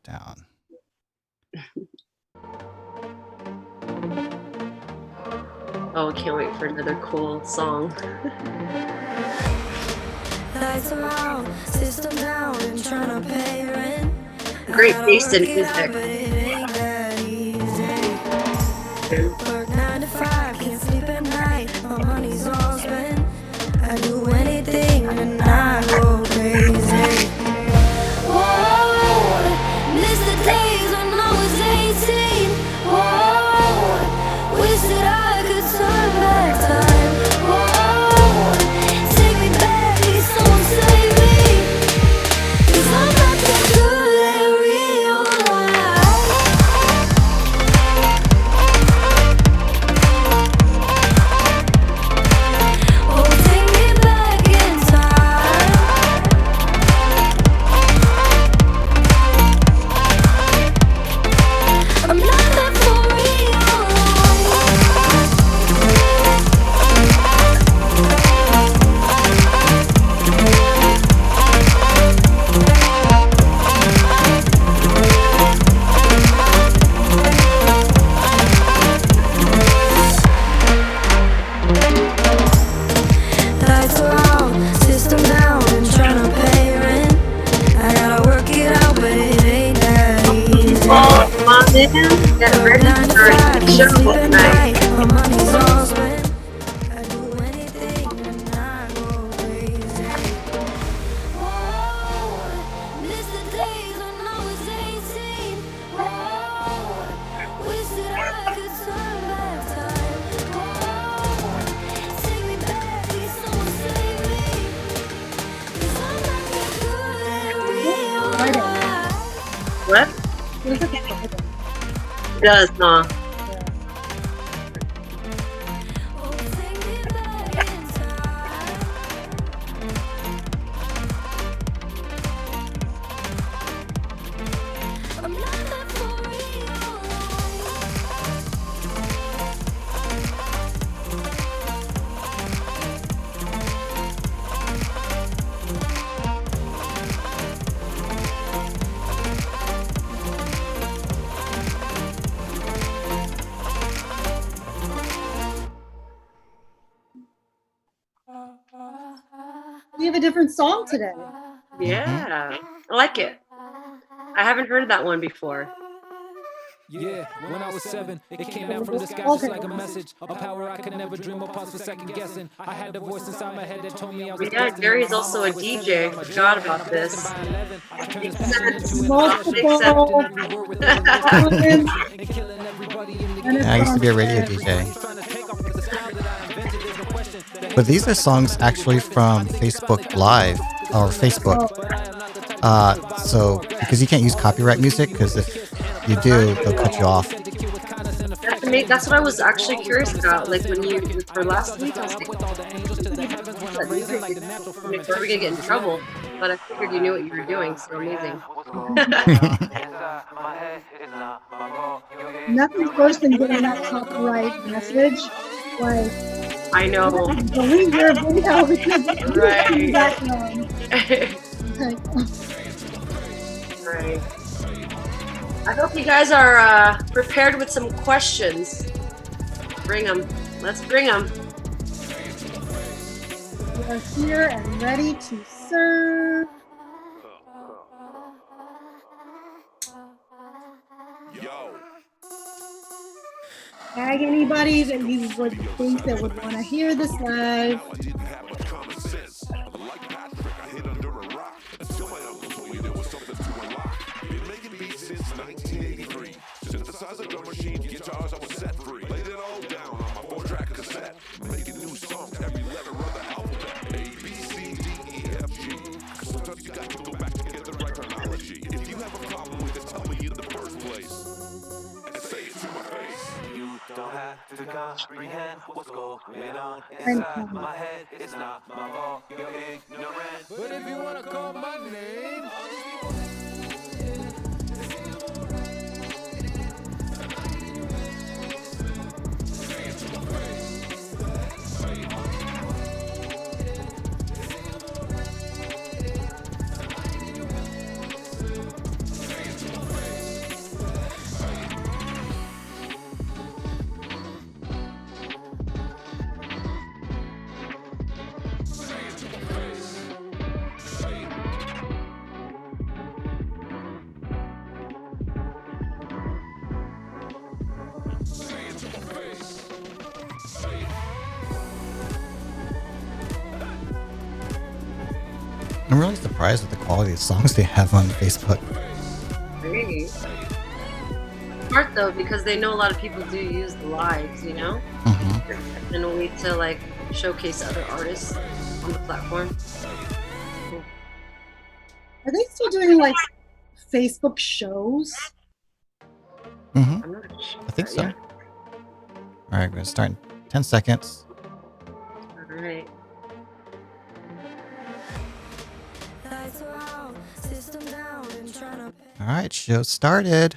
down. Oh, I can't wait for another cool song. Lights are out, system down, and trying to pay rent. Great taste in music. Work 9 to 5, can't sleep at night. My money's all spent. I do anything and I go crazy. Whoa, miss the days when I was 18. Whoa, wish that I could turn back time. Whoa, take me back, please don't save me. 'Cause I'm not that good at real life. Oh, take me back in time. I'm not that for real Lights are out, system down, and tryna pay rent. I gotta work it out, but it ain't that easy. Oh, come on, man. Get ready for a show tonight. My money's all spent. I do anything and I go crazy. Whoa, miss the days when I was 18. Whoa, wish that I could turn back time. Whoa, take me back, please don't save me. 'Cause I'm not that good at real life. What? It does, huh? Oh, take me back in time. I'm not that for real We have a different song today. Yeah. I like it. I haven't heard that one before. Yeah, when I was 7, it came down from the sky just like a message. A power I could never dream of, pause for second guessing. I had a voice inside my head that told me I was Yeah, Gary's also a DJ. I forgot about this. Makes sense. Multiple I used to be a radio DJ. But these are songs actually from Facebook Live or Facebook. So because you can't use copyright music, because if you do, they'll cut you off. That's what I was actually curious about. Like when you for last week, I was like, where are we gonna get in trouble? But I figured you knew what you were doing. So amazing. Nothing's worse than getting that copyright message. Like, I know. delete your video because it's Right. in the background. Right. I hope you guys are prepared with some questions. Bring them. Let's bring them. We are here and ready to serve. Tag anybody that you would think that would want to hear this live. Don't have to comprehend what's going on inside my head. It's not my fault. You're ignorant. But if you wanna call my name, I'm really surprised with the quality of songs they have on Facebook. Great. Smart though, because they know a lot of people do use the lives, you know, Mm-hmm. and a way to like showcase other artists on the platform. Cool. Are they still doing like Facebook shows? Mm-hmm. I'm not sure. I think so. Yeah. All right, we're going to start in 10 seconds. All right. Lights are out, system down, and trying to. All right, show started.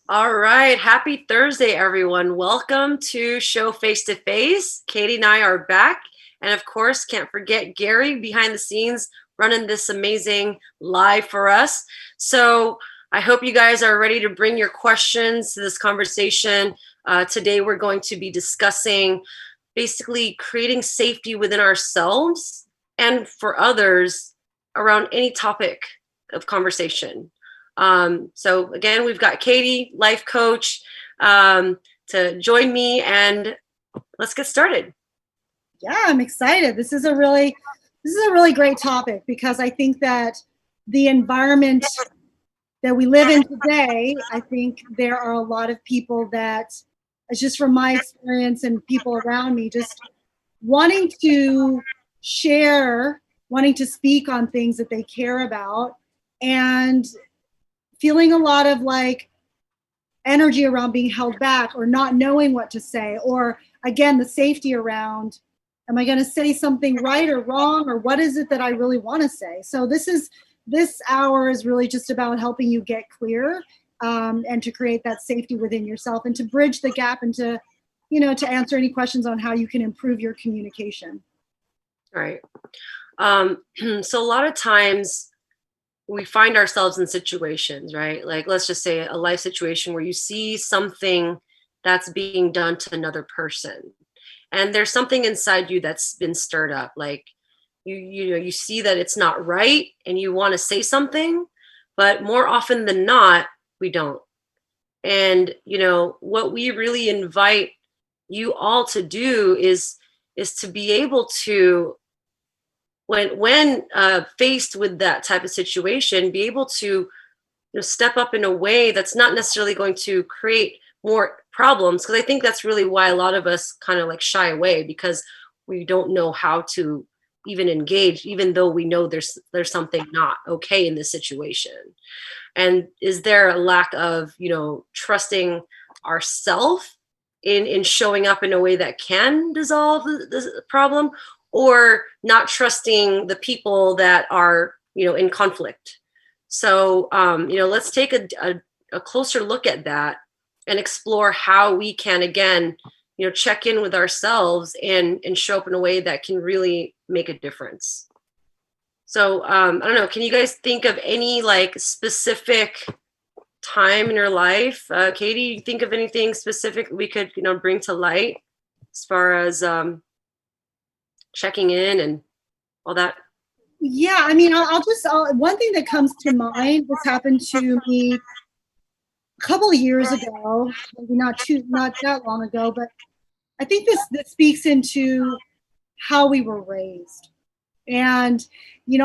All right. Happy Thursday, everyone. Welcome to Show Face to Face. Katie and I are back. And of course, can't forget Gary behind the scenes running this amazing live for us. So I hope you guys are ready to bring your questions to this conversation. Today, we're going to be discussing basically creating safety within ourselves and for others around any topic of conversation. So again, we've got Katie, life coach, to join me, and let's get started. Yeah, I'm excited. This is a really great topic because I think that the environment that we live in today, I think there are a lot of people that, it's just from my experience and people around me, just wanting to share, wanting to speak on things that they care about, and feeling a lot of like energy around being held back or not knowing what to say, or again, the safety around, am I going to say something right or wrong, or what is it that I really want to say? So this hour is really just about helping you get clear, and to create that safety within yourself and to bridge the gap and to, to answer any questions on how you can improve your communication. All right. So a lot of times we find ourselves in situations, right? Like, let's just say a life situation where you see something that's being done to another person, and there's something inside you that's been stirred up. Like you see that it's not right and you want to say something, but more often than not, we don't. And what we really invite you all to do is to be able to, when faced with that type of situation, be able to step up in a way that's not necessarily going to create more problems. Because I think that's really why a lot of us kind of like shy away, because we don't know how to even engage, even though we know there's something not okay in this situation. And is there a lack of trusting ourselves in showing up in a way that can dissolve the problem, or not trusting the people that are in conflict? So let's take a closer look at that and explore how we can again check in with ourselves and show up in a way that can really make a difference. So I don't know, can you guys think of any like specific time in your life? Katie, you think of anything specific we could bring to light as far as checking in and all that? Yeah, I mean, I'll one thing that comes to mind, this happened to me a couple of years ago, maybe not that long ago, but I think this speaks into how we were raised. And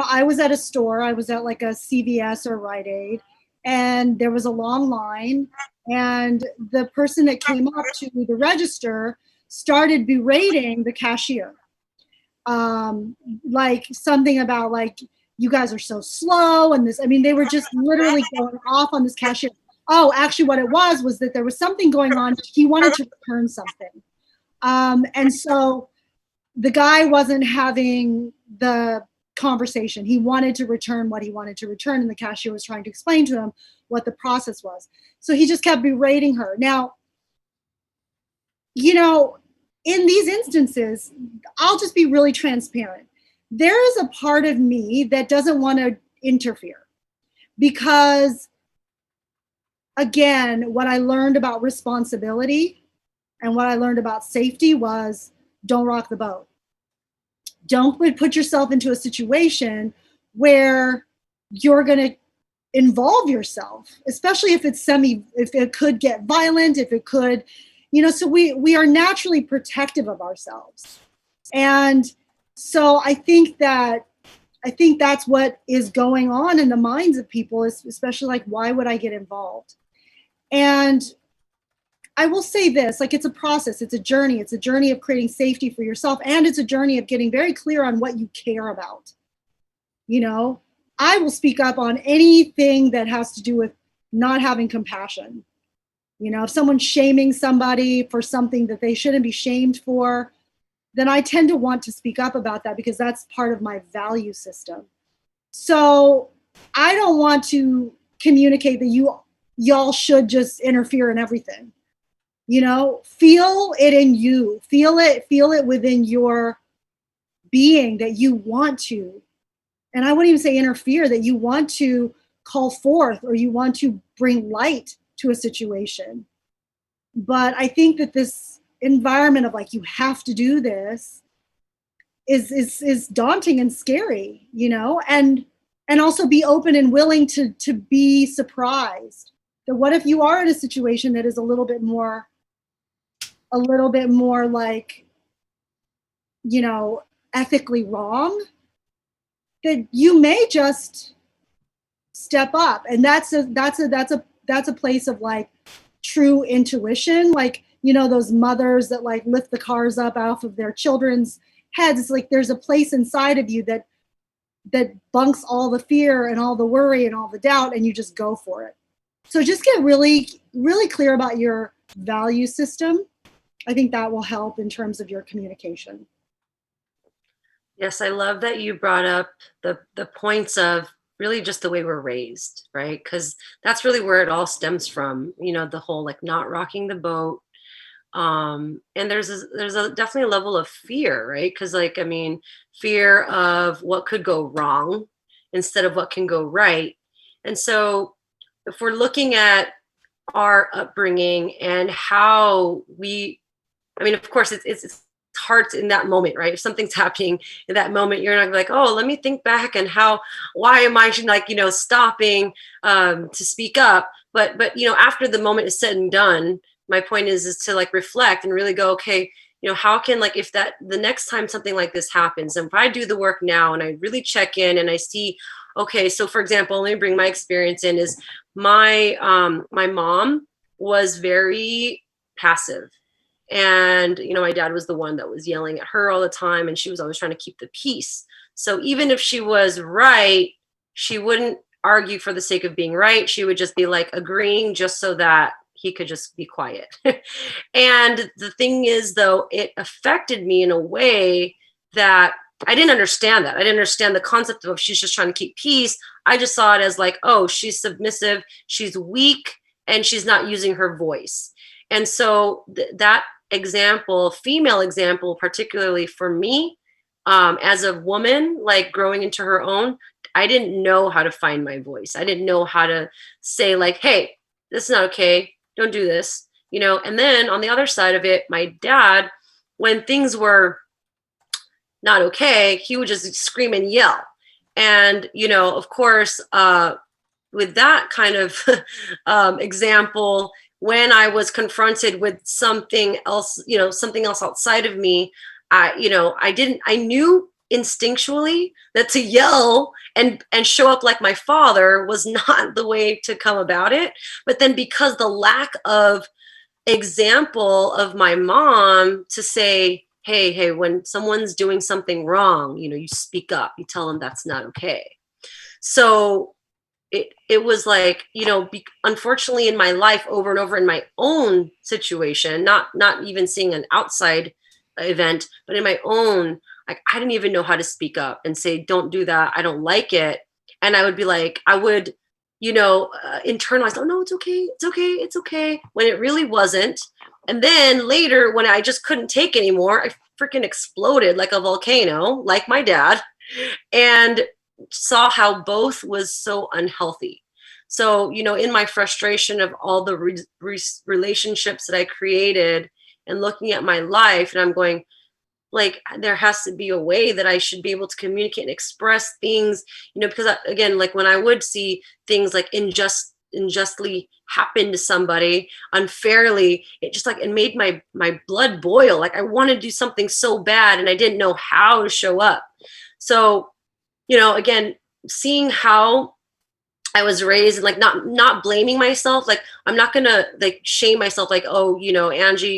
I was at a store, I was at like a CVS or Rite Aid, and there was a long line, and the person that came up to the register started berating the cashier. Like something about like, you guys are so slow, and this, I mean, they were just literally going off on this cashier. Oh, actually what it was that there was something going on. He wanted to return something. And so the guy wasn't having the conversation. He wanted to return what he wanted to return, and the cashier was trying to explain to him what the process was. So he just kept berating her. Now, in these instances, I'll just be really transparent. There is a part of me that doesn't want to interfere, because again, what I learned about responsibility and what I learned about safety was, don't rock the boat. Don't put yourself into a situation where you're going to involve yourself, especially if if it could get violent, if it could, so we are naturally protective of ourselves. And so I think that I think that's what is going on in the minds of people, is especially like, why would I get involved? And I will say this, like, it's a process, it's a journey of creating safety for yourself, and it's a journey of getting very clear on what you care about. You know, I will speak up on anything that has to do with not having compassion. You know, if someone's shaming somebody for something that they shouldn't be shamed for, then I tend to want to speak up about that because that's part of my value system. So I don't want to communicate that y'all should just interfere in everything. You know, feel it in you, feel it within your being that you want to, and I wouldn't even say interfere, that you want to call forth or you want to bring light to a situation. But I think that this environment of like, you have to do this is daunting and scary, you know, and also be open and willing to be surprised. That what if you are in a situation that is a little bit more like, you know, ethically wrong, that you may just step up. And that's a place of like true intuition. Like, you know, those mothers that like lift the cars up off of their children's heads. It's like there's a place inside of you that bunks all the fear and all the worry and all the doubt, and you just go for it. So just get really, really clear about your value system. I think that will help in terms of your communication. Yes, I love that you brought up the points of really just the way we're raised, right? Because that's really where it all stems from. You know, the whole like not rocking the boat. And there's definitely a level of fear, right? Because like, I mean, fear of what could go wrong instead of what can go right. And so if we're looking at our upbringing and how I mean, of course, it's hard in that moment, right? If something's happening in that moment, you're not gonna be like, oh, let me think back and why am I like, you know, stopping to speak up? But you know, after the moment is said and done, my point is to like reflect and really go, okay, you know, how can, like, if that the next time something like this happens, and if I do the work now and I really check in and I see, okay, so for example, let me bring my experience in, is my mom was very passive. And, you know, my dad was the one that was yelling at her all the time, and she was always trying to keep the peace. So even if she was right, she wouldn't argue for the sake of being right. She would just be like agreeing just so that he could just be quiet. And the thing is, though, it affected me in a way that I didn't understand that. I didn't understand the concept of she's just trying to keep peace. I just saw it as like, oh, she's submissive, she's weak, and she's not using her voice. And so that example, female example, particularly for me, as a woman, like growing into her own, I didn't know how to find my voice. I didn't know how to say like, hey, this is not okay. Don't do this, you know? And then on the other side of it, my dad, when things were not okay, he would just scream and yell. And, you know, of course, with that kind of example, when I was confronted with something else, you know, something else outside of me, I knew instinctually that to yell and show up like my father was not the way to come about it. But then because the lack of example of my mom to say, hey, when someone's doing something wrong, you know, you speak up, you tell them that's not okay. So it was like, you know, unfortunately in my life over and over in my own situation, not even seeing an outside event, but in my own, like, I didn't even know how to speak up and say, don't do that, I don't like it. And I would be like, I would, you know, internalize, oh no, it's okay, when it really wasn't. And then later when I just couldn't take anymore, I freaking exploded like a volcano, like my dad, and saw how both was so unhealthy. So, you know, in my frustration of all the relationships that I created and looking at my life, and I'm going, like, there has to be a way that I should be able to communicate and express things, you know, because again, like when I would see things like unjustly happen to somebody unfairly, it just like, it made my blood boil. Like I wanted to do something so bad and I didn't know how to show up. So again, seeing how I was raised, and like not blaming myself. Like, I'm not gonna like shame myself, like, oh, Angie,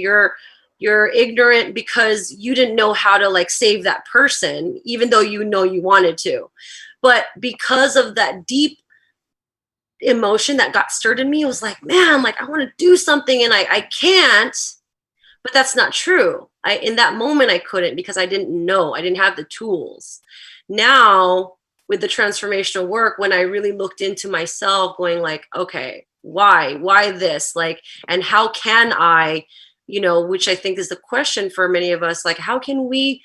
you're ignorant because you didn't know how to like save that person, even though you wanted to. But because of that deep emotion that got stirred in me, it was like, man, like, I want to do something and I can't. But that's not true. In that moment I couldn't, because I didn't know. I didn't have the tools. Now, with the transformational work, when I really looked into myself, going like, okay, why this? Like, and how can I, which I think is the question for many of us, like, how can we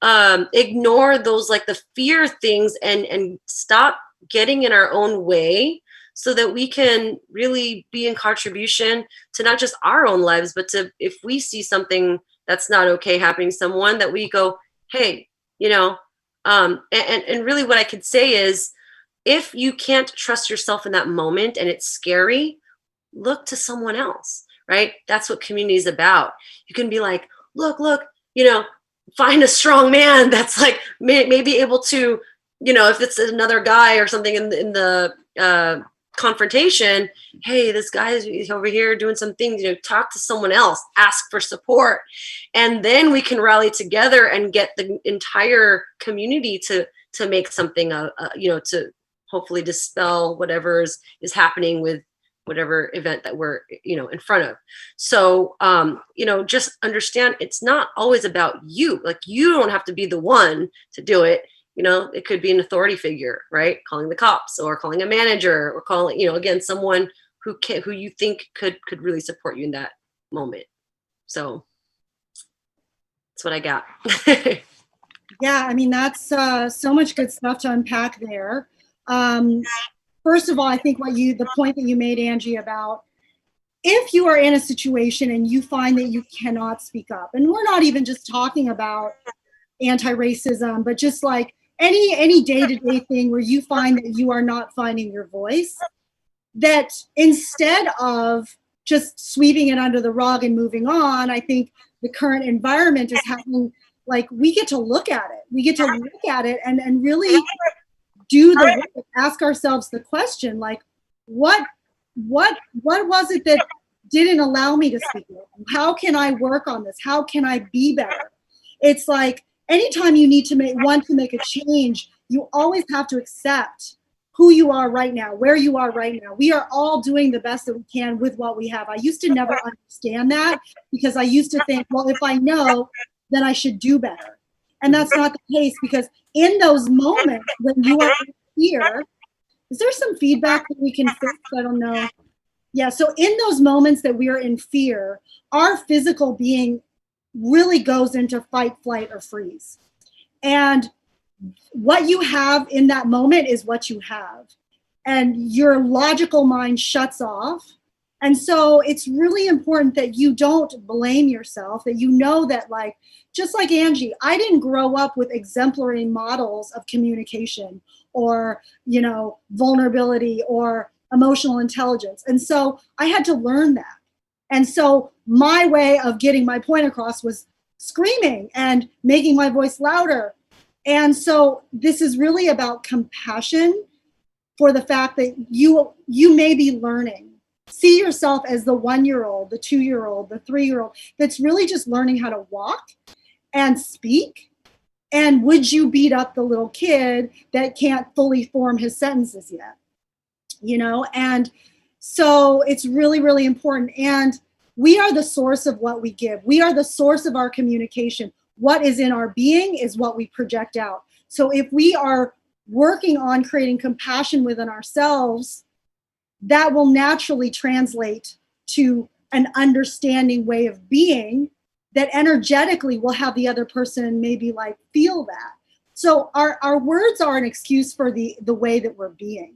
ignore those, like the fear things, and stop getting in our own way, so that we can really be in contribution to not just our own lives, but to, if we see something that's not okay happening to someone, that we go, hey, and really what I could say is, if you can't trust yourself in that moment and it's scary, look to someone else, right? That's what community is about. You can be like, look, find a strong man that's like maybe able to, if it's another guy or something in the confrontation, hey, this guy is over here doing some things, talk to someone else, ask for support, and then we can rally together and get the entire community to make something to hopefully dispel whatever is happening with whatever event that we're in front of. So just understand, it's not always about you. Like, you don't have to be the one to do it. It could be an authority figure, right? Calling the cops, or calling a manager, or calling, again, someone who you think could really support you in that moment. So that's what I got. Yeah, I mean, that's so much good stuff to unpack there. First of all, I think the point that you made, Angie, about if you are in a situation and you find that you cannot speak up, and we're not even just talking about anti-racism, but just like any day-to-day thing where you find that you are not finding your voice, that instead of just sweeping it under the rug and moving on, I think the current environment is having, like, we get to look at it. We get to look at it and really do the work, ask ourselves the question, like, what was it that didn't allow me to speak up? How can I work on this? How can I be better? It's like, anytime you need to want to make a change, you always have to accept who you are right now, where you are right now. We are all doing the best that we can with what we have. I used to never understand that, because I used to think, well, if I know, then I should do better. And that's not the case, because in those moments when you are in fear, is there some feedback that we can fix? I don't know. Yeah, so in those moments that we are in fear, our physical being really goes into fight, flight, or freeze. And what you have in that moment is what you have. And your logical mind shuts off. And so it's really important that you don't blame yourself, that you know that, like, just like Angie, I didn't grow up with exemplary models of communication or, vulnerability or emotional intelligence. And so I had to learn that. And so my way of getting my point across was screaming and making my voice louder. And so this is really about compassion for the fact that you may be learning. See yourself as the 1-year-old, the 2-year-old, the 3-year-old that's really just learning how to walk and speak. And would you beat up the little kid that can't fully form his sentences yet? And so it's really, really important. And we are the source of what we give. We are the source of our communication. What is in our being is what we project out. So if we are working on creating compassion within ourselves, that will naturally translate to an understanding way of being that energetically will have the other person maybe like feel that. So our words are an excuse for the way that we're being.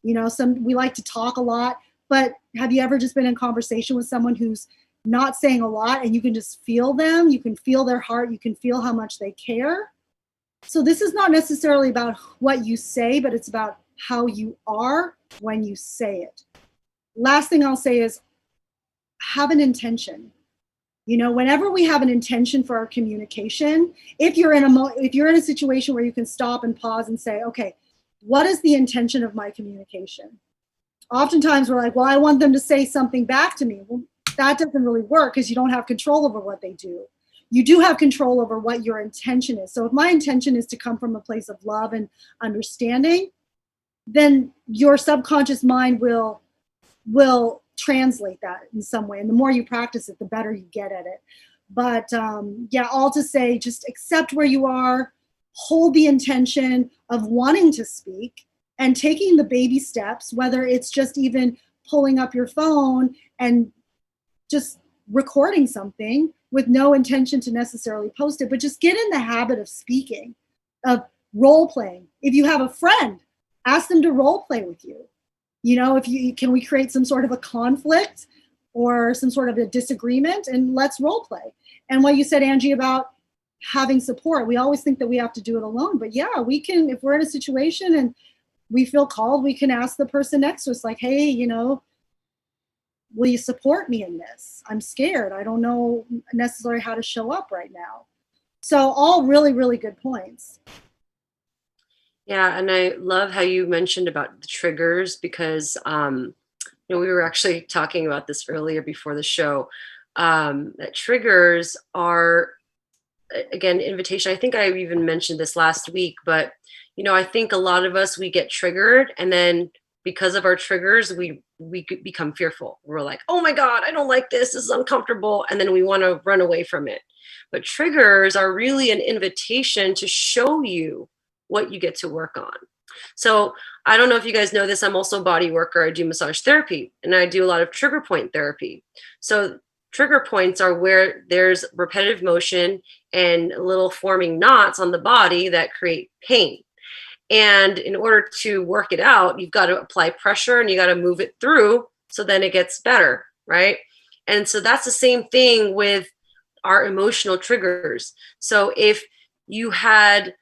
We like to talk a lot, but have you ever just been in conversation with someone who's not saying a lot and you can just feel them? You can feel their heart. You can feel how much they care. So this is not necessarily about what you say, but it's about how you are when you say it. Last thing I'll say is have an intention. Whenever we have an intention for our communication, if you're in a situation where you can stop and pause and say, okay, what is the intention of my communication? Oftentimes we're like, well, I want them to say something back to me. Well, that doesn't really work because you don't have control over what they do. You do have control over what your intention is. So if my intention is to come from a place of love and understanding, then your subconscious mind will translate that in some way. And the more you practice it, the better you get at it. But all to say, just accept where you are, hold the intention of wanting to speak, and taking the baby steps, whether it's just even pulling up your phone and just recording something with no intention to necessarily post it, but just get in the habit of speaking, of role playing. If you have a friend, ask them to role play with you. Can we create some sort of a conflict or some sort of a disagreement, and let's role play. And what you said, Angie, about having support, we always think that we have to do it alone, but yeah, we can. If we're in a situation and we feel called, we can ask the person next to us, like, hey, will you support me in this? I'm scared. I don't know necessarily how to show up right now. So all really, really good points. Yeah, and I love how you mentioned about the triggers, because we were actually talking about this earlier before the show. That triggers are, again, invitation. I think I even mentioned this last week, but I think a lot of us, we get triggered, and then because of our triggers, we become fearful. We're like, oh my God, I don't like this. This is uncomfortable. And then we want to run away from it. But triggers are really an invitation to show you what you get to work on. So I don't know if you guys know this, I'm also a body worker. I do massage therapy, and I do a lot of trigger point therapy. So trigger points are where there's repetitive motion and little forming knots on the body that create pain. And in order to work it out, you've got to apply pressure and you got to move it through, so then it gets better, right? And so that's the same thing with our emotional triggers. So if you had,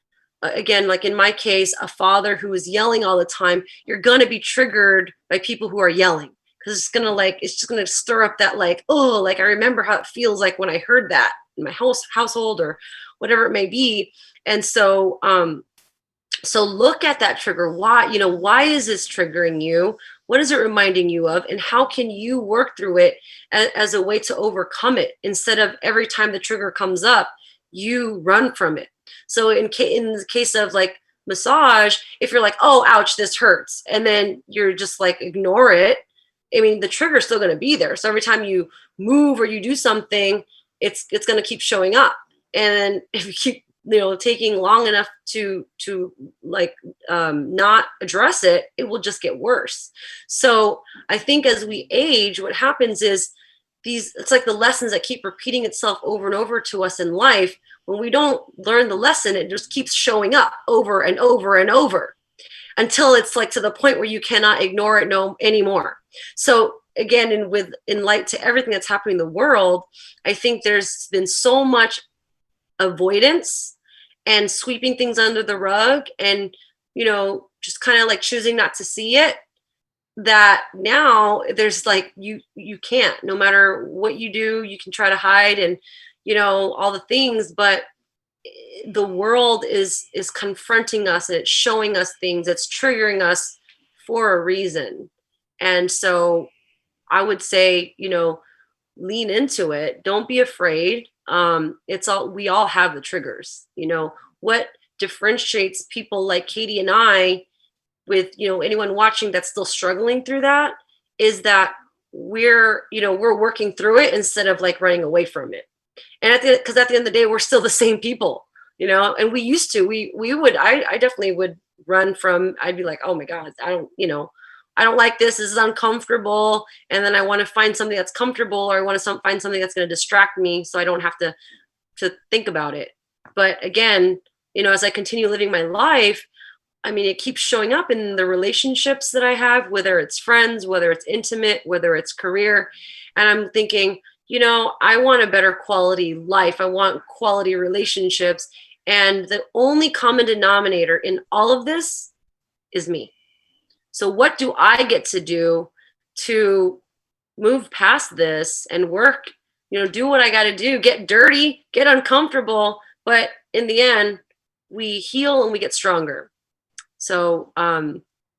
again, like in my case, a father who was yelling all the time, you're going to be triggered by people who are yelling, because it's just going to stir up that I remember how it feels like when I heard that in my household or whatever it may be. And so look at that trigger. Why is this triggering you? What is it reminding you of? And how can you work through it as a way to overcome it, instead of every time the trigger comes up, you run from it? So in the case of like massage, if you're like, oh, ouch, this hurts, and then you're just like, ignore it, I mean, the trigger is still going to be there. So every time you move or you do something, it's going to keep showing up. And if you keep taking long enough to not address it, it will just get worse. So I think as we age, what happens is it's like the lessons that keep repeating itself over and over to us in life. When we don't learn the lesson, it just keeps showing up over and over and over until it's like to the point where you cannot ignore it anymore. So again, in light to everything that's happening in the world, I think there's been so much avoidance and sweeping things under the rug, and just kind of like choosing not to see it, that now there's like you can't, no matter what you do, you can try to hide and all the things, but the world is confronting us, and it's showing us things, it's triggering us for a reason. And so I would say, lean into it. Don't be afraid. We all have the triggers. What differentiates people like Katie and I with anyone watching that's still struggling through that is that we're working through it instead of like running away from it. And because at the end of the day, we're still the same people, and we used to, I definitely would run from, I'd be like, oh my God, I don't like this. This is uncomfortable. And then I want to find something that's comfortable, or I want to find something that's going to distract me so I don't have to think about it. But again, as I continue living my life, I mean, it keeps showing up in the relationships that I have, whether it's friends, whether it's intimate, whether it's career. And I'm thinking, I want a better quality life. I want quality relationships. And the only common denominator in all of this is me. So what do I get to do to move past this and work do what I got to do, get dirty, get uncomfortable. But in the end, we heal and we get stronger. So,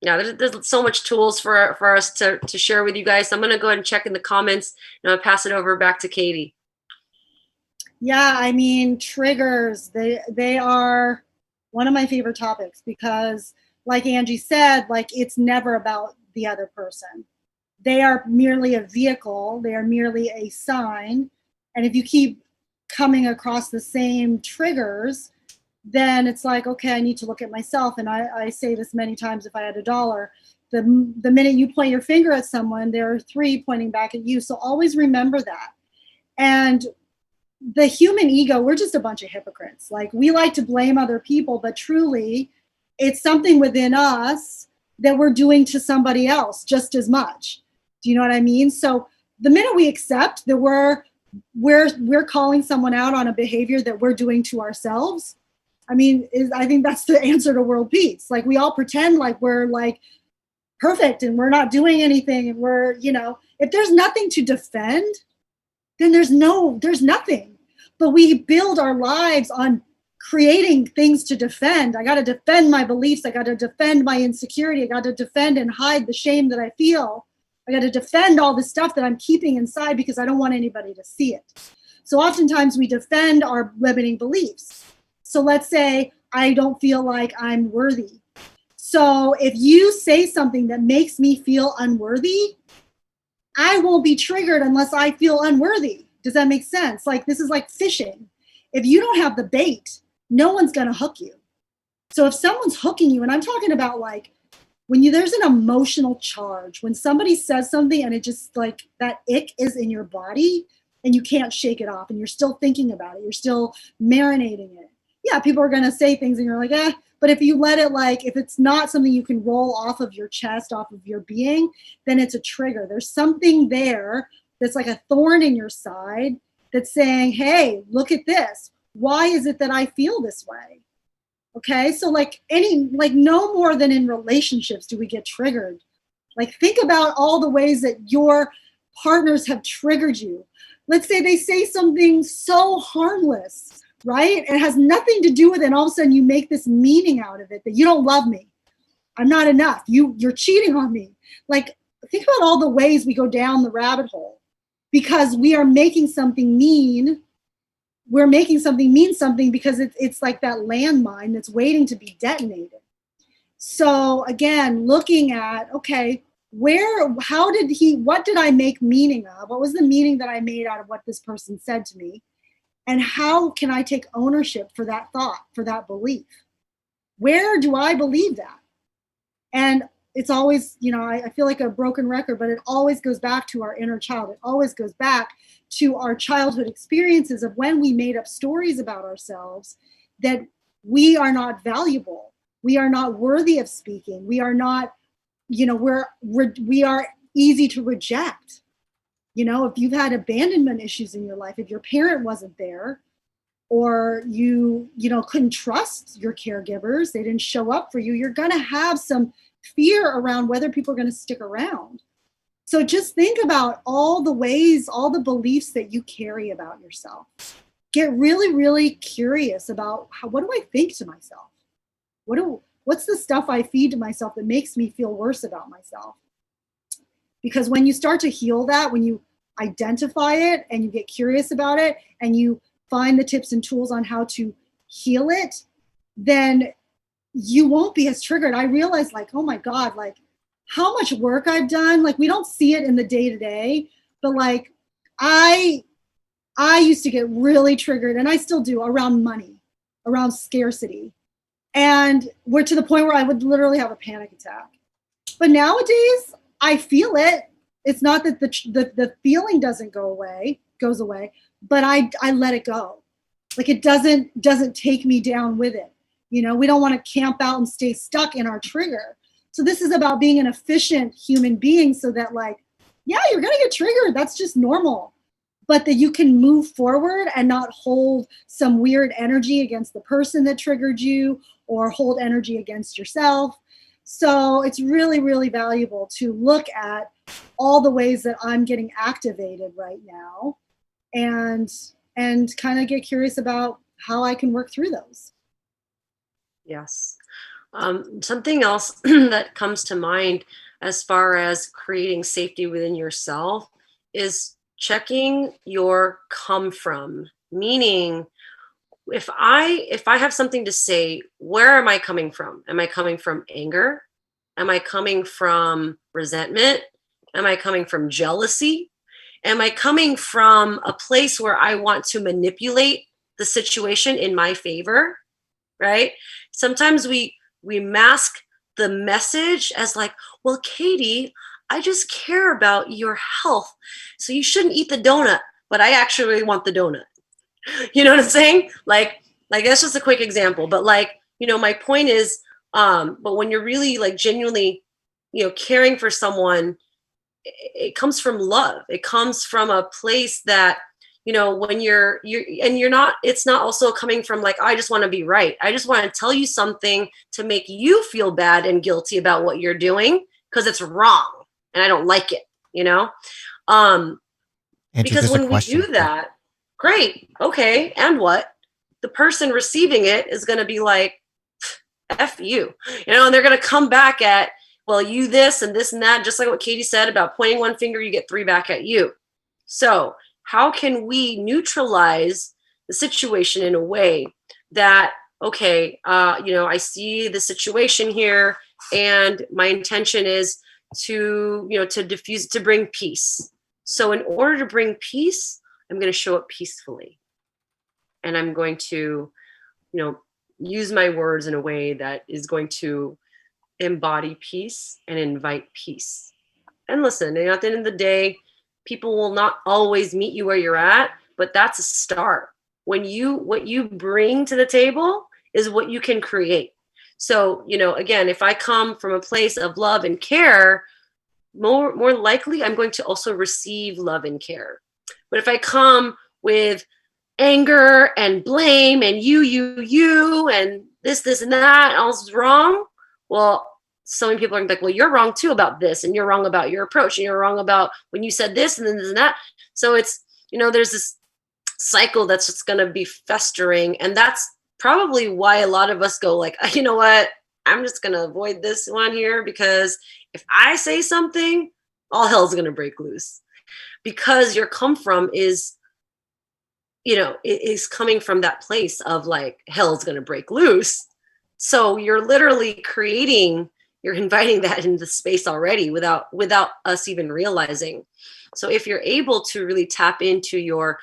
yeah, there's so much tools for us to share with you guys. So I'm going to go ahead and check in the comments, and I'll pass it over back to Katie. Yeah, I mean, triggers, they are one of my favorite topics because, like Angie said, like it's never about the other person. They are merely a vehicle, they are merely a sign. And if you keep coming across the same triggers, then it's like, okay, I need to look at myself. And I say this many times, if I had $1, the minute you point your finger at someone, there are 3 pointing back at you. So always remember that. And the human ego, we're just a bunch of hypocrites. Like, we like to blame other people, but truly it's something within us that we're doing to somebody else just as much. Do you know what I mean? So the minute we accept that we're calling someone out on a behavior that we're doing to ourselves, I think that's the answer to world peace. Like, we all pretend like we're like perfect and we're not doing anything, and we're, if there's nothing to defend, then there's nothing. But we build our lives on creating things to defend. I got to defend my beliefs. I got to defend my insecurity. I got to defend and hide the shame that I feel. I got to defend all the stuff that I'm keeping inside because I don't want anybody to see it. So oftentimes we defend our limiting beliefs. So let's say I don't feel like I'm worthy. So if you say something that makes me feel unworthy, I won't be triggered unless I feel unworthy. Does that make sense? Like, this is like fishing. If you don't have the bait, no one's going to hook you. So if someone's hooking you, and I'm talking about like when there's an emotional charge, when somebody says something and it just like that ick is in your body and you can't shake it off and you're still thinking about it, you're still marinating it. Yeah, people are going to say things and you're like, but if you let it, like, if it's not something you can roll off of your chest, off of your being, then it's a trigger. There's something there that's like a thorn in your side that's saying, hey, look at this. Why is it that I feel this way? Okay, so like no more than in relationships do we get triggered. Like, think about all the ways that your partners have triggered you. Let's say they say something so harmless, right? It has nothing to do with it. And all of a sudden you make this meaning out of it that you don't love me. I'm not enough. You're cheating on me. Like, think about all the ways we go down the rabbit hole because we are making something mean. We're making something mean something because it's like that landmine that's waiting to be detonated. So again, looking at, okay, what did I make meaning of? What was the meaning that I made out of what this person said to me? And how can I take ownership for that thought, for that belief? Where do I believe that? And it's always, I feel like a broken record, but it always goes back to our inner child. It always goes back to our childhood experiences of when we made up stories about ourselves that we are not valuable. We are not worthy of speaking. We are not, we are easy to reject. If you've had abandonment issues in your life, if your parent wasn't there, or you couldn't trust your caregivers, they didn't show up for you, you're going to have some fear around whether people are going to stick around. So just think about all the ways, all the beliefs that you carry about yourself. Get really, really curious about what do I think to myself? What's the stuff I feed to myself that makes me feel worse about myself? Because when you start to heal that, when you identify it and you get curious about it and you find the tips and tools on how to heal it, then you won't be as triggered. I realized, like, oh my God, like how much work I've done. Like, we don't see it in the day to day, but like I used to get really triggered, and I still do, around money, around scarcity. And we're to the point where I would literally have a panic attack. But nowadays I feel it. It's not that the feeling goes away, but I let it go. Like, it doesn't take me down with it. We don't want to camp out and stay stuck in our trigger. So this is about being an efficient human being so that, like, yeah, you're going to get triggered. That's just normal. But that you can move forward and not hold some weird energy against the person that triggered you or hold energy against yourself. So it's really, really valuable to look at all the ways that I'm getting activated right now and kind of get curious about how I can work through those. Yes. Something else that comes to mind as far as creating safety within yourself is checking your come from, meaning if I have something to say, where am I coming from? Am I coming from anger? Am I coming from resentment? Am I coming from jealousy? Am I coming from a place where I want to manipulate the situation in my favor? Right? Sometimes we mask the message as like, well, Katie, I just care about your health, so you shouldn't eat the donut, but I actually want the donut. You know what I'm saying? Like that's just a quick example, but like, my point is, but when you're really like genuinely, caring for someone, it comes from love. It comes from a place that, when you're and you're not, it's not also coming from like, I just want to be right. I just want to tell you something to make you feel bad and guilty about what you're doing because it's wrong and I don't like it, Andrew, because there's a when we question. do that, great, okay, and what? The person receiving it is going to be like, F you, and they're going to come back at, well, you this and this and that, just like what Katie said about pointing one finger, you get three back at you. So how can we neutralize the situation in a way that, okay, I see the situation here and my intention is to, to diffuse, to bring peace. So in order to bring peace, I'm going to show up peacefully. And I'm going to, use my words in a way that is going to embody peace and invite peace. And listen, at the end of the day, people will not always meet you where you're at, but that's a start. What you bring to the table is what you can create. So, again, if I come from a place of love and care, more likely I'm going to also receive love and care. But if I come with anger and blame and you and this and that, all's wrong, well, so many people are like, well, you're wrong too about this, and you're wrong about your approach, and you're wrong about when you said this and then this and that. So it's, there's this cycle that's just going to be festering. And that's probably why a lot of us go like, you know what, I'm just going to avoid this one here, because if I say something, all hell's going to break loose, because your come from is, it is coming from that place of like, hell's going to break loose. So you're literally you're inviting that into space already without us even realizing. So if you're able to really tap into your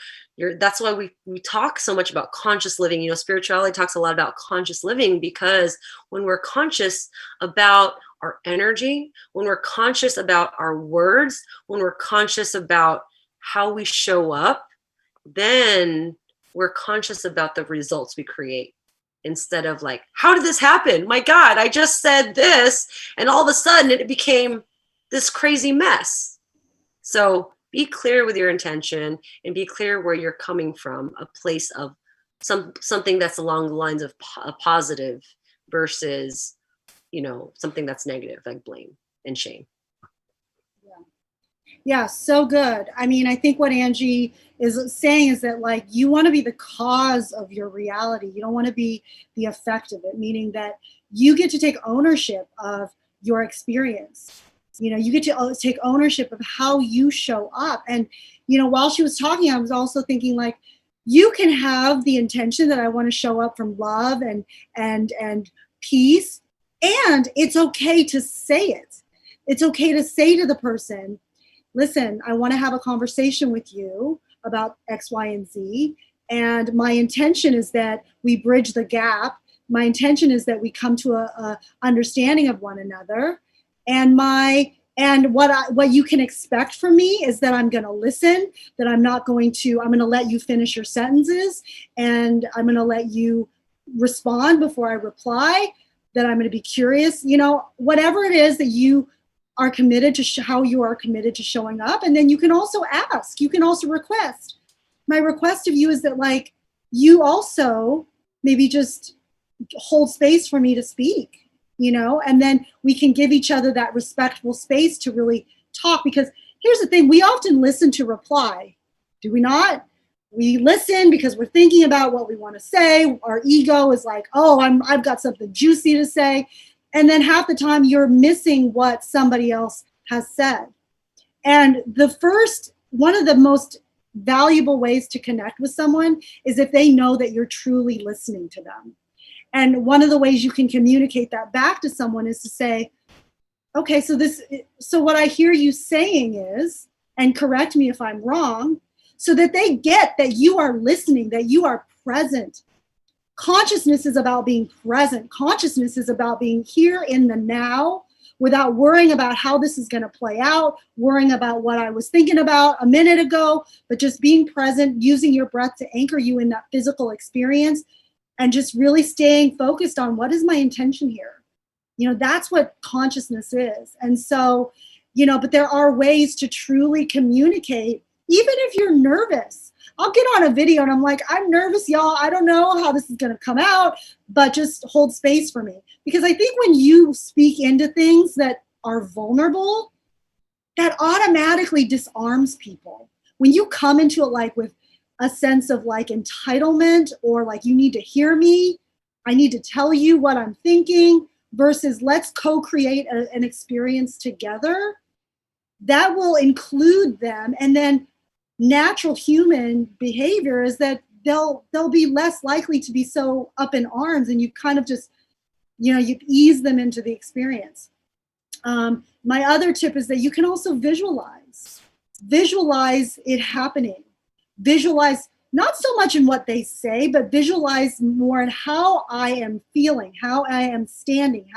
that's why we talk so much about conscious living. Spirituality talks a lot about conscious living, because when we're conscious about our energy, when we're conscious about our words, when we're conscious about how we show up, then we're conscious about the results we create, instead of like, how did this happen? My God, I just said this, and all of a sudden it became this crazy mess. So be clear with your intention and be clear where you're coming from, a place of something that's along the lines of a positive versus, something that's negative, like blame and shame. Yeah, so good. I mean, I think what Angie is saying is that like, you want to be the cause of your reality. You don't want to be the effect of it, meaning that you get to take ownership of your experience. You get to take ownership of how you show up. And, while she was talking, I was also thinking like, you can have the intention that I want to show up from love and peace. And it's okay to say it. It's okay to say to the person, listen, I want to have a conversation with you about X, Y, and Z. And my intention is that we bridge the gap. My intention is that we come to a understanding of one another. And what you can expect from me is that I'm going to listen, that I'm going to let you finish your sentences, and I'm going to let you respond before I reply, that I'm going to be curious, whatever it is that you are committed to how you are committed to showing up. And then you can also ask, you can also request. My request of you is that like, you also maybe just hold space for me to speak, and then we can give each other that respectful space to really talk. Because here's the thing, we often listen to reply, do we not? we listen because we're thinking about what we want to say. Our ego is like, oh, I've got something juicy to say. And then half the time you're missing what somebody else has said. And one of the most valuable ways to connect with someone is if they know that you're truly listening to them. And one of the ways you can communicate that back to someone is to say, okay, so what I hear you saying is, and correct me if I'm wrong, so that they get that you are listening, that you are present. Consciousness is about being present. Consciousness is about being here in the now without worrying about how this is going to play out, worrying about what I was thinking about a minute ago, but just being present, using your breath to anchor you in that physical experience, and just really staying focused on what is my intention here. That's what consciousness is. And so, but there are ways to truly communicate, even if you're nervous. I'll get on a video and I'm like, I'm nervous, y'all. I don't know how this is going to come out, but just hold space for me. Because I think when you speak into things that are vulnerable, that automatically disarms people. When you come into it like with a sense of like entitlement, or like you need to hear me, I need to tell you what I'm thinking, versus let's co-create an experience together, that will include them. And then natural human behavior is that they'll be less likely to be so up in arms, and you kind of just, you ease them into the experience. My other tip is that you can also visualize it happening. Visualize not so much in what they say, but visualize more in how I am feeling, how I am standing,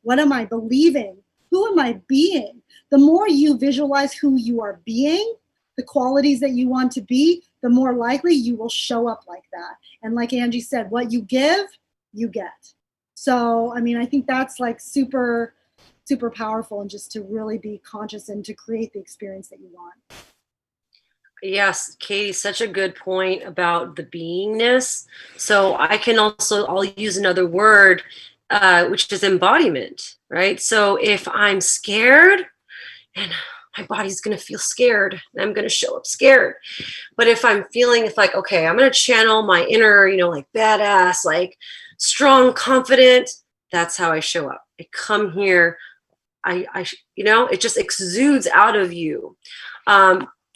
what am I believing, who am I being? The more you visualize who you are being, the qualities that you want to be, the more likely you will show up like that. And like Angie said, what you give, you get. So, I think that's like super, super powerful, and just to really be conscious and to create the experience that you want. Yes, Katie, such a good point about the beingness. So I'll use another word, which is embodiment, right? So if I'm scared, and my body's going to feel scared, and I'm going to show up scared. But if I'm feeling, it's like, okay, I'm going to channel my inner, like badass, like strong, confident. That's how I show up. I come here. It just exudes out of you.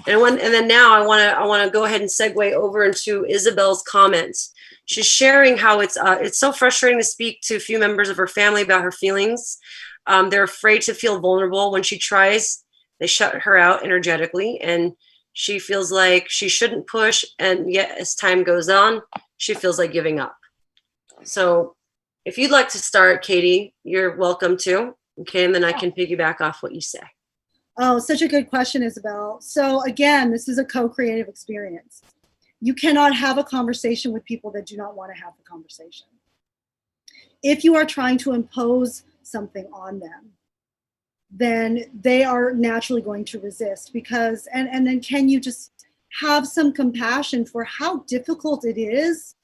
And then now I want to go ahead and segue over into Isabel's comments. She's sharing how it's so frustrating to speak to a few members of her family about her feelings. They're afraid to feel vulnerable. When she tries, they shut her out energetically, and she feels like she shouldn't push. And yet, as time goes on, she feels like giving up. So if you'd like to start, Katie, you're welcome to. Okay, and then I can piggyback off what you say. Oh, such a good question, Isabel. So again, this is a co-creative experience. You cannot have a conversation with people that do not want to have the conversation. If you are trying to impose something on them, then they are naturally going to resist, because, and then can you just have some compassion for how difficult it is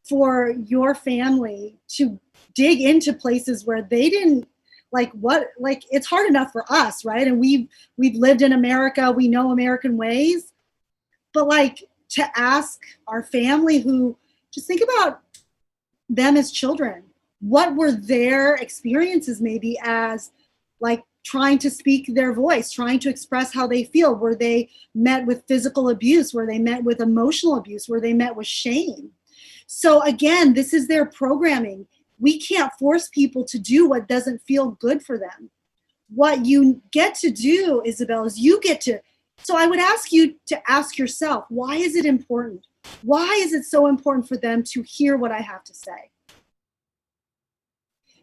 for your family to dig into places where they didn't, it's hard enough for us, right? And we've lived in America, we know American ways, but to ask our family, who, just think about them as children, what were their experiences maybe as trying to speak their voice, trying to express how they feel? Were they met with physical abuse? Were they met with emotional abuse? Were they met with shame? So again, this is their programming. We can't force people to do what doesn't feel good for them. What you get to do, Isabel, is so I would ask you to ask yourself, why is it important? Why is it so important for them to hear what I have to say?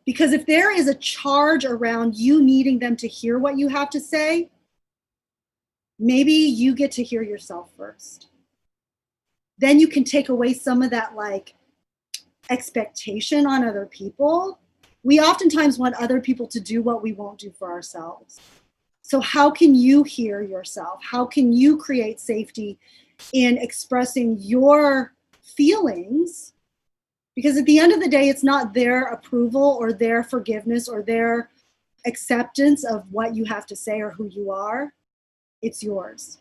Because if there is a charge around you needing them to hear what you have to say, maybe you get to hear yourself first. Then you can take away some of that expectation on other people. We oftentimes want other people to do what we won't do for ourselves. So how can you hear yourself? How can you create safety in expressing your feelings? Because at the end of the day, it's not their approval or their forgiveness or their acceptance of what you have to say or who you are. It's yours.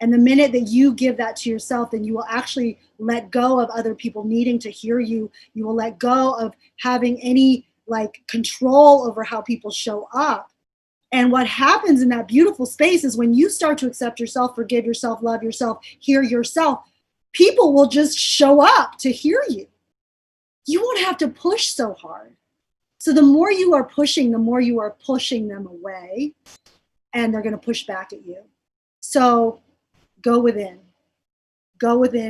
And the minute that you give that to yourself, then you will actually let go of other people needing to hear you. You will let go of having any like control over how people show up. And what happens in that beautiful space is when you start to accept yourself, forgive yourself, love yourself, hear yourself, people will just show up to hear you. You won't have to push so hard. So the more you are pushing, the more you are pushing them away, and they're going to push back at you. So go within,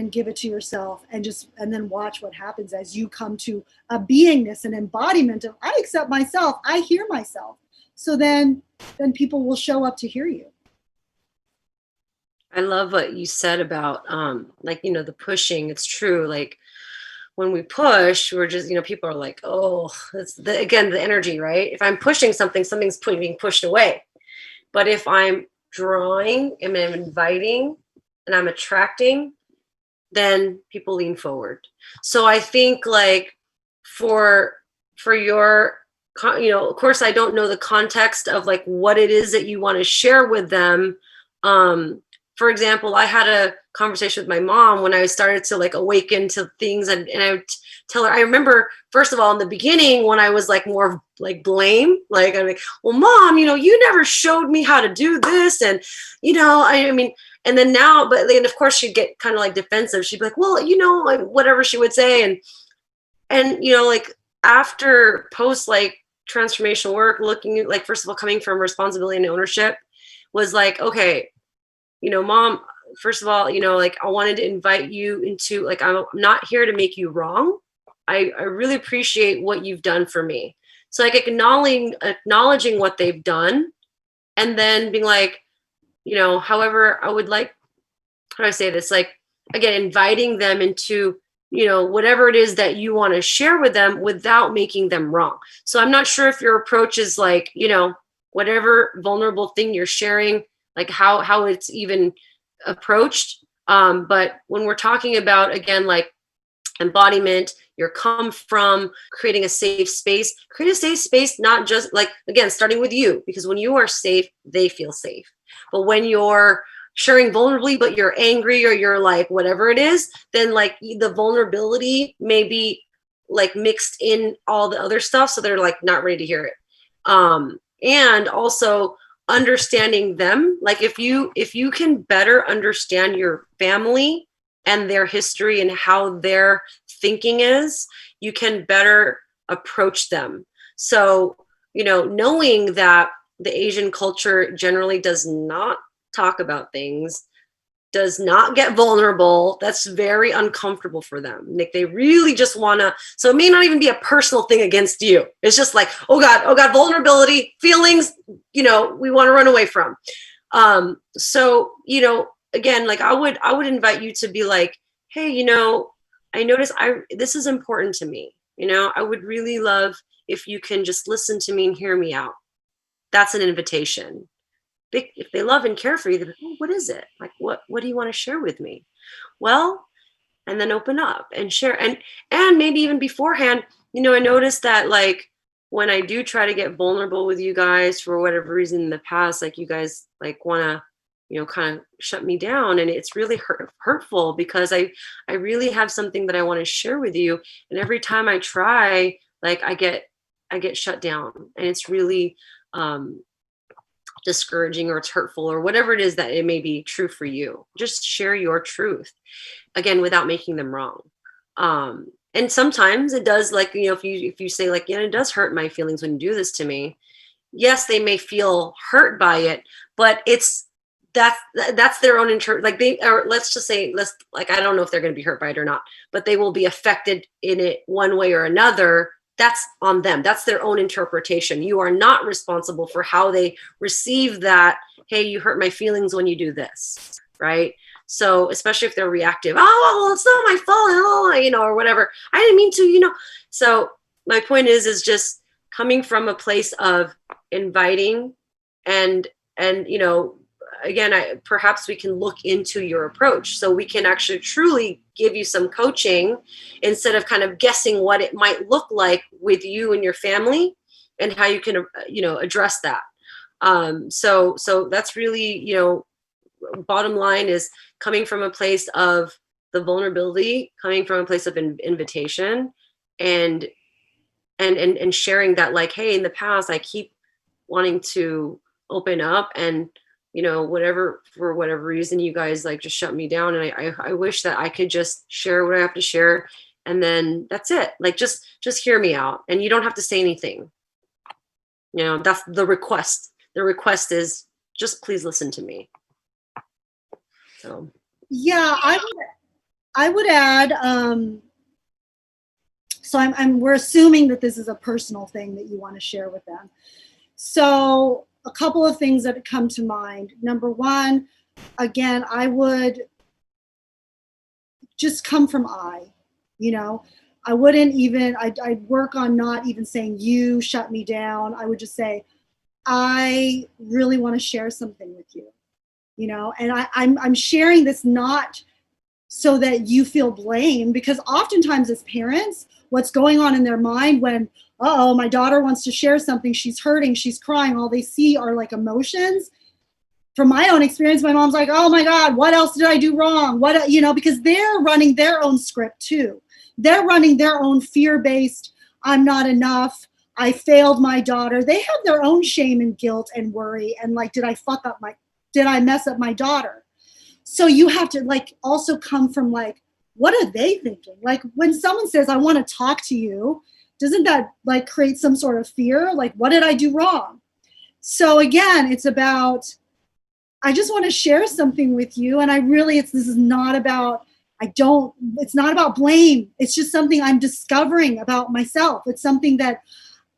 give it to yourself, and then watch what happens as you come to a beingness, an embodiment of, I accept myself, I hear myself. So then people will show up to hear you. I love what you said about like, the pushing. It's true. Like when we push, we're just, people are like, oh, it's again, the energy, right? If I'm pushing something, something's being pushed away. But if I'm drawing and I'm inviting and I'm attracting, then people lean forward. So I think like for your, of course, I don't know the context of like what it is that you want to share with them. For example, I had a conversation with my mom when I started to like awaken to things, and I would tell her, I remember, first of all, in the beginning, when I was like more like blame, like I'm like, well, Mom, you never showed me how to do this. And, I mean, and then now, but then of course she'd get kind of like defensive. She'd be like, well, like whatever she would say. And, like after post like transformational work, looking at like, first of all, coming from responsibility and ownership was like, okay, Mom, first of all, like I wanted to invite you into, like, I'm not here to make you wrong. I really appreciate what you've done for me. So like acknowledging what they've done, and then being like, however, I would like, how do I say this? Like, again, inviting them into, whatever it is that you want to share with them without making them wrong. So I'm not sure if your approach is like, whatever vulnerable thing you're sharing, like how it's even approached. But when we're talking about, again, like embodiment, your come from, creating a safe space, create a safe space, not just like, again, starting with you, because when you are safe, they feel safe. But when you're sharing vulnerably, but you're angry or you're like, whatever it is, then like the vulnerability may be like mixed in all the other stuff. So they're like not ready to hear it. And also understanding them, like if you can better understand your family and their history and how their thinking is, you can better approach them. So, knowing that the Asian culture generally does not talk about things, does not get vulnerable, that's very uncomfortable for them. Like they really just wanna, so it may not even be a personal thing against you. It's just like, oh God, vulnerability, feelings, we want to run away from. So, again, like I would invite you to be like, hey, I notice this is important to me. I would really love if you can just listen to me and hear me out. That's an invitation. If they love and care for you, they're like, oh, what is it? Like, what do you want to share with me? Well, and then open up and share. And maybe even beforehand, I noticed that like when I do try to get vulnerable with you guys for whatever reason in the past, like you guys like want to, kind of shut me down. And it's really hurtful because I really have something that I want to share with you. And every time I try, like I get shut down, and it's really, discouraging, or it's hurtful, or whatever it is that it may be true for you. Just share your truth, again, without making them wrong. And sometimes it does, like, if you say like, yeah, it does hurt my feelings when you do this to me. Yes, they may feel hurt by it, but that's their own like they, or let's just say, I don't know if they're going to be hurt by it or not, but they will be affected in it one way or another. That's on them. That's their own interpretation. You are not responsible for how they receive that. Hey, you hurt my feelings when you do this, right? So especially if they're reactive, oh, well, it's not my fault, or whatever. I didn't mean to, So my point is just coming from a place of inviting and again, perhaps we can look into your approach so we can actually truly give you some coaching instead of kind of guessing what it might look like with you and your family and how you can, address that. So that's really, bottom line is coming from a place of the vulnerability, coming from a place of invitation, and sharing that, like, hey, in the past I keep wanting to open up, and whatever, for whatever reason, you guys like just shut me down, and I wish that I could just share what I have to share, and then that's it. Like, just hear me out, and you don't have to say anything. That's the request. The request is just please listen to me. So yeah, I would add, so we're assuming that this is a personal thing that you want to share with them. So a couple of things that come to mind. Number one, again, I would just come from I wouldn't even, I'd work on not even saying you shut me down. I would just say, I really want to share something with you, and I'm sharing this not so that you feel blame, because oftentimes as parents, what's going on in their mind when, oh, my daughter wants to share something, she's hurting, she's crying, all they see are like emotions. From my own experience, my mom's like, oh my God, what else did I do wrong? Because they're running their own script too. They're running their own fear-based, I'm not enough, I failed my daughter. They have their own shame and guilt and worry and like, did I mess up my daughter? So you have to like also come from like, what are they thinking? Like when someone says, I want to talk to you, doesn't that like create some sort of fear? Like, what did I do wrong? So again, it's about, I just want to share something with you. And this is not about, it's not about blame. It's just something I'm discovering about myself. It's something that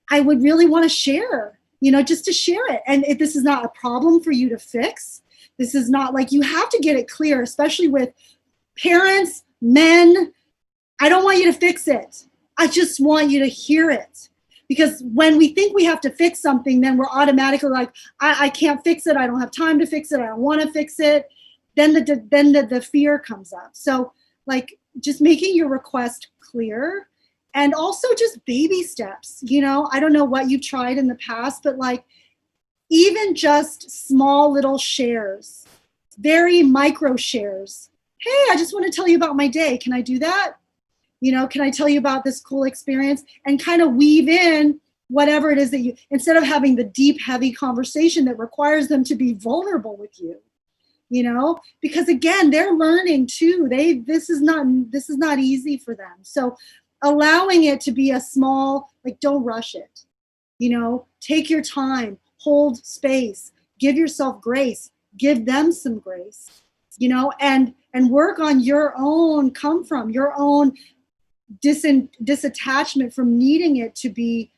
I would really want to share, just to share it. And this is not a problem for you to fix. This is not like, you have to get it clear, especially with parents, men. I don't want you to fix it. I just want you to hear it. Because when we think we have to fix something, then we're automatically like, I can't fix it. I don't have time to fix it. I don't want to fix it. Then the fear comes up. So like just making your request clear, and also just baby steps. I don't know what you've tried in the past, but like even just small little shares, very micro shares. Hey, I just want to tell you about my day. Can I do that? Can I tell you about this cool experience? And kind of weave in whatever it is that instead of having the deep, heavy conversation that requires them to be vulnerable with you, because again, they're learning too. This is not easy for them. So allowing it to be a small, like, don't rush it, take your time, hold space, give yourself grace, give them some grace, and work on your own your own disattachment from needing it to be,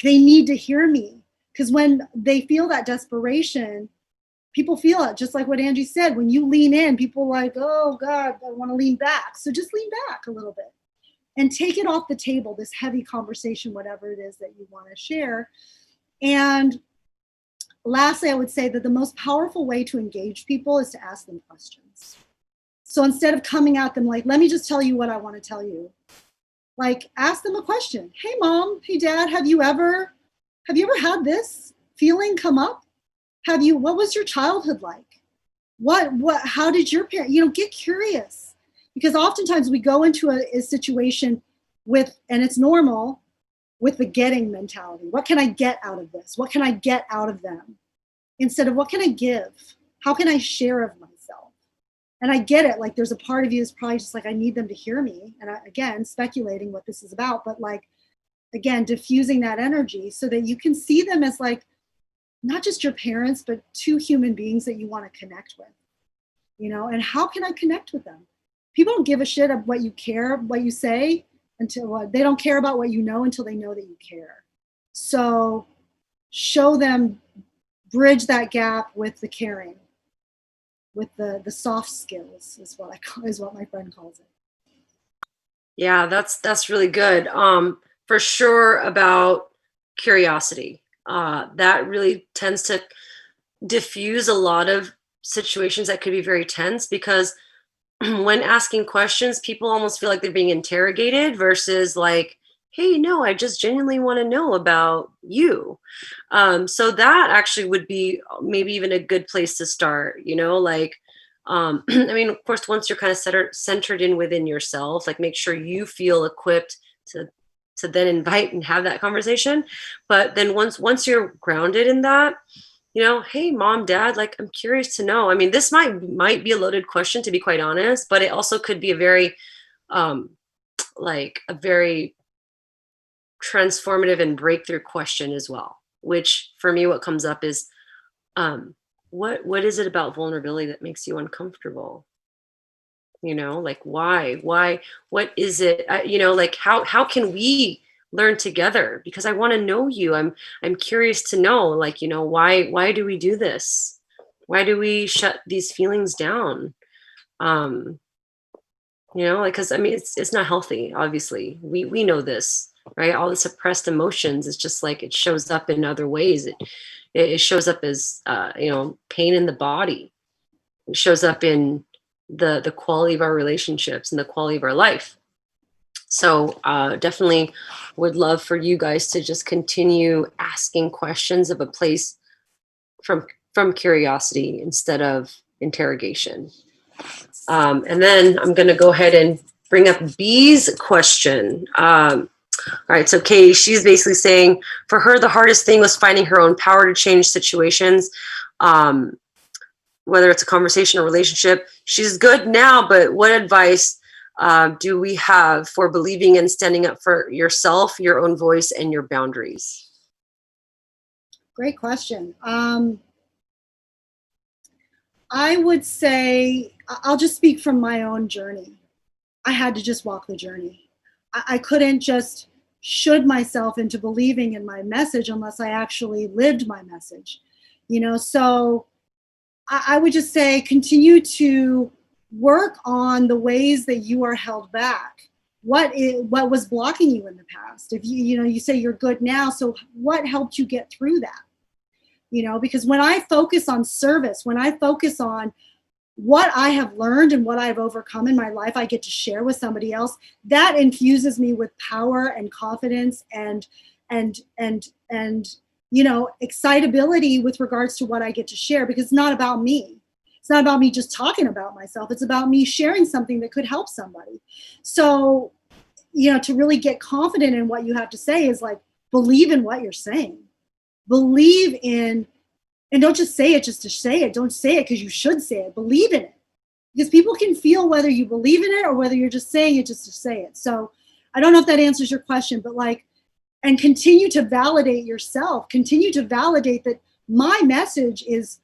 they need to hear me. Because when they feel that desperation, people feel it, just like what Angie said. When you lean in, people are like, oh God, I want to lean back. So just lean back a little bit and take it off the table, this heavy conversation, whatever it is that you want to share. And lastly, I would say that the most powerful way to engage people is to ask them questions. So instead of coming at them like, let me just tell you what I want to tell you, like ask them a question. Hey mom, hey dad, have you ever had this feeling come up? What was your childhood like? How did your parents, get curious, because oftentimes we go into a situation with, and it's normal, with the getting mentality. What can I get out of this? What can I get out of them? Instead of what can I give? How can I share of myself? And I get it. Like there's a part of you that's probably just like, I need them to hear me. And again, speculating what this is about, but like, again, diffusing that energy so that you can see them as like, not just your parents, but two human beings that you want to connect with, and how can I connect with them? People don't give a shit of what you say until they don't care about what you know until they know that you care. So show them, bridge that gap with the caring, with the soft skills is what my friend calls it. Yeah, that's really good. For sure about curiosity. That really tends to diffuse a lot of situations that could be very tense, because when asking questions, people almost feel like they're being interrogated versus like hey, no, I just genuinely want to know about you. So that actually would be maybe even a good place to start, like, I mean, of course, once you're kind of centered in within yourself, like make sure you feel equipped to then invite and have that conversation. But then once you're grounded in that, hey, mom, dad, like, I'm curious to know. I mean, this might be a loaded question, to be quite honest, but it also could be a very like a very transformative and breakthrough question as well, which for me what comes up is what is it about vulnerability that makes you uncomfortable? Like, why what is it? Like, how can we learn together? Because I want to know you. I'm curious to know, like, why do we do this? Why do we shut these feelings down? Like, because I mean, it's not healthy. Obviously, we know this, right? All the suppressed emotions, it's just like it shows up in other ways. It shows up as pain in the body. It shows up in the quality of our relationships and the quality of our life. So definitely would love for you guys to just continue asking questions of a place from curiosity instead of interrogation. And then I'm going to go ahead and bring up B's question. All right, so Katie, she's basically saying for her, the hardest thing was finding her own power to change situations, whether it's a conversation or relationship. She's good now, but what advice do we have for believing and standing up for yourself, your own voice, and your boundaries? Great question. I would say, I'll just speak from my own journey. I had to just walk the journey. I couldn't just should myself into believing in my message unless I actually lived my message. So I would just say continue to work on the ways that you are held back. What was blocking you in the past? If you say you're good now, so what helped you get through that? Because when I focus on service, when I focus on what I have learned and what I've overcome in my life, I get to share with somebody else. That infuses me with power and confidence and excitability with regards to what I get to share, because it's not about me. It's not about me just talking about myself. It's about me sharing something that could help somebody. So, to really get confident in what you have to say is like, believe in what you're saying. Believe in, and don't just say it just to say it. Don't say it because you should say it. Believe in it. Because people can feel whether you believe in it or whether you're just saying it just to say it. So I don't know if that answers your question, but and continue to validate yourself. Continue to validate that my message is